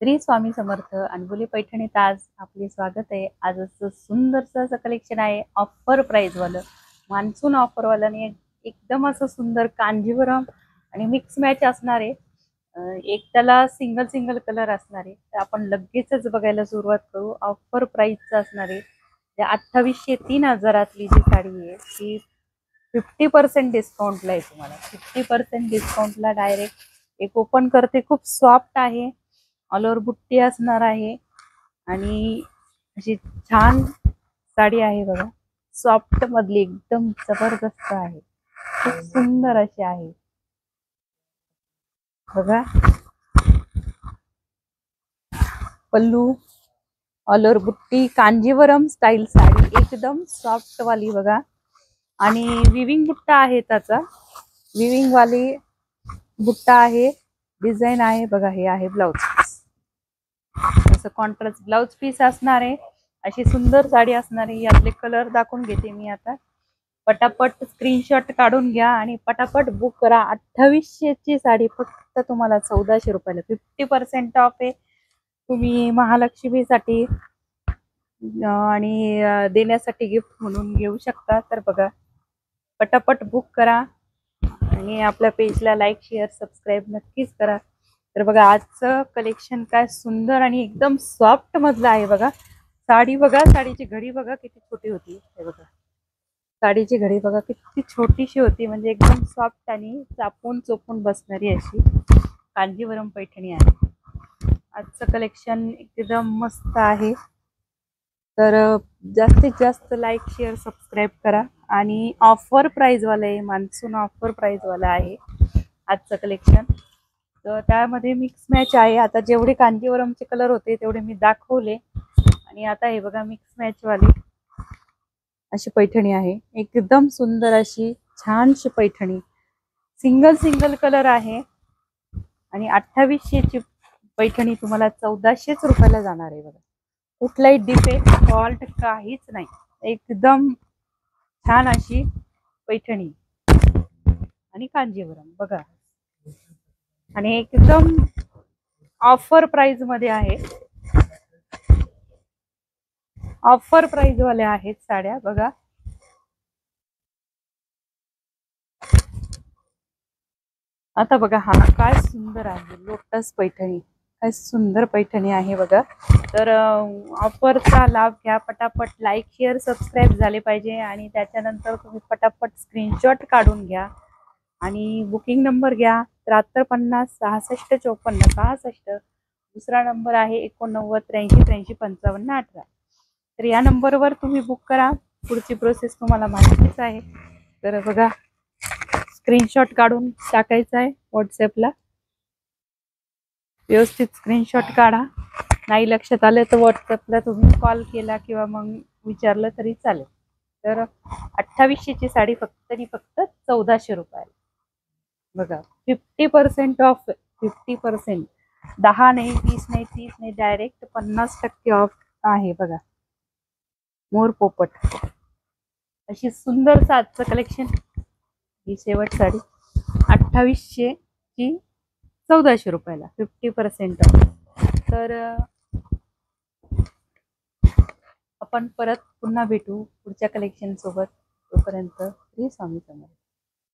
श्री स्वामी समर्थ अनबोली पैठणीत आज आपले स्वागत आहे। आजचं सुंदरसं असं कलेक्शन आहे ऑफर प्राइस वालं, मान्सून ऑफर वालं आणि एकदम असं सुंदर कांजीवरम आणि मिक्स मॅच असणार आहे। एक त्याला सिंगल सिंगल कलर असणार आहे, तर आपण लगेचच बघायला सुरुवात करू। ऑफर प्राइसचं असणार आहे 2800 3000 जी साडी आहे ती 50% डिस्काउंटला आहे। तुम्हाला 50% डिस्काउंटला डायरेक्ट एक ओपन करते। खूप सॉफ्ट आहे, ऑल ओव्हर बुट्टी असणार आहे आणि अशी छान साडी आहे बघा। सॉफ्ट मधली एकदम जबरदस्त आहे, खूप सुंदर अशी आहे बघा। पल्लू, ऑल ओव्हर बुट्टी, कांजीवरम स्टाईल साडी एकदम सॉफ्ट वाली बघा। आणि विविंग बुट्टा आहे, त्याचा विविंग वाली बुट्टा आहे, डिझाईन आहे बघा। हे आहे ब्लाउज पीस, असं कॉन्ट्रास्ट ब्लाउज पीस असणार आहे। अशी सुंदर साडी असणार आहे। यातले कलर दाखवून घेते मी आता। पटापट स्क्रीनशॉट काढून घ्या आणि पटापट बुक करा। 2800 ची साडी फक्त तुम्हाला 1400 रुपयाला 50% ऑफ आहे। तुम्ही महालक्ष्मीसाठी आणि देण्यासाठी गिफ्ट म्हणून घेऊ शकता। तर बघा, पटापट बुक करा आणि आपल्या पेजला लाईक शेअर सबस्क्राईब नक्कीच करा। तर बघा, आजचं कलेक्शन काय सुंदर आणि एकदम सॉफ्ट मधलं आहे बघा। साडी बघा, साडीची घडी बघा किती छोटी होती, हे बघा साडीची घडी बघा किती छोटीशी होती, म्हणजे एकदम सॉफ्ट आणि चापून चोपून बसणारी अशी कांजीवरम पैठणी आहे। आजचं कलेक्शन एकदम मस्त आहे। तर जास्तीत जास्त लाईक शेअर सबस्क्राईब करा आणि ऑफर प्राइस वाला आहे, मान्सून ऑफर प्राइस वाला आहे आजचं कलेक्शन। तर त्यामध्ये मिक्स मॅच आहे। आता जेवढे कांजीवरमचे कलर होते तेवढे मी दाखवले आणि आता हे बघा मिक्स मॅच वाली अशी पैठणी आहे, एकदम सुंदर अशी छानशी पैठणी। सिंगल सिंगल कलर आहे आणि 2800 ची पैठणी तुम्हाला 1400 रुपयाला जाणार आहे बघा। कुठलाही डिफेक्ट फॉल्ट काहीच नाही, एकदम छान अशी पैठणी आणि कांजीवरम बघा। आणि एकदम ऑफर प्राइस मध्ये आहे, ऑफर प्राइस वाल्या आहेत साड्या बघा। आता बघा, हा काय सुंदर आहे लोटस पैठणी, काय सुंदर पैठणी आहे बघा। तर ऑफरचा लाभ घ्या, पटापट लाईक शेअर सबस्क्राईब झाले पाहिजे आणि त्याच्यानंतर तुम्ही पटापट स्क्रीनशॉट काढून घ्या आणि बुकिंग नंबर घ्या 7350 66 54 66। दुसरा नंबर आहे 89 83 83 55 18। तर या नंबरवर तुम्ही बुक करा। पुढची प्रोसेस तुम्हाला माहितीच आहे। तर बघा, स्क्रीनशॉट काढून टाकायचा आहे व्हॉट्सअपला, व्यवस्थित स्क्रीनशॉट काढा। नाही लक्षात आलं तर व्हॉट्सअपला तुम्ही कॉल केला किंवा मग विचारलं तरी चालेल। तर 2800 ची साडी फक्त आणि फक्त 1400 रुपयाला बघा। 50% ऑफ, 50%, 10 नाही 20 नाही 30 नाही, डायरेक्ट 50% ऑफ आहे बघा। मोर पोपट अशी सुंदर आजचं कलेक्शन। ही शेवट साडी 2800 ची 1400 रुपयाला 50% ऑफ। तर आपण परत पुन्हा भेटू पुढच्या कलेक्शन सोबत। तोपर्यंत श्री स्वामी समर्थ।